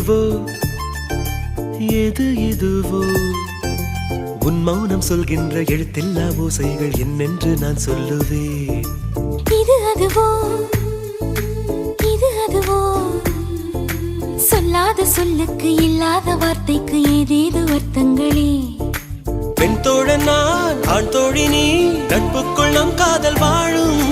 இதுவோ எது இதுவோ உன் மௌனம் சொல்கின்ற எழுத்தில்லா ஓசைகள் என்னென்று நான் சொல்லுவேன். இது அதுவோ இது அதுவோ சொல்லாத சொல்லுக்கு இல்லாத வார்த்தைக்கு ஏதேது அர்த்தங்களே. பெண் தோழன் நான் ஆண் தோழி நீ நட்புக்குள் நம் காதல் வாழும்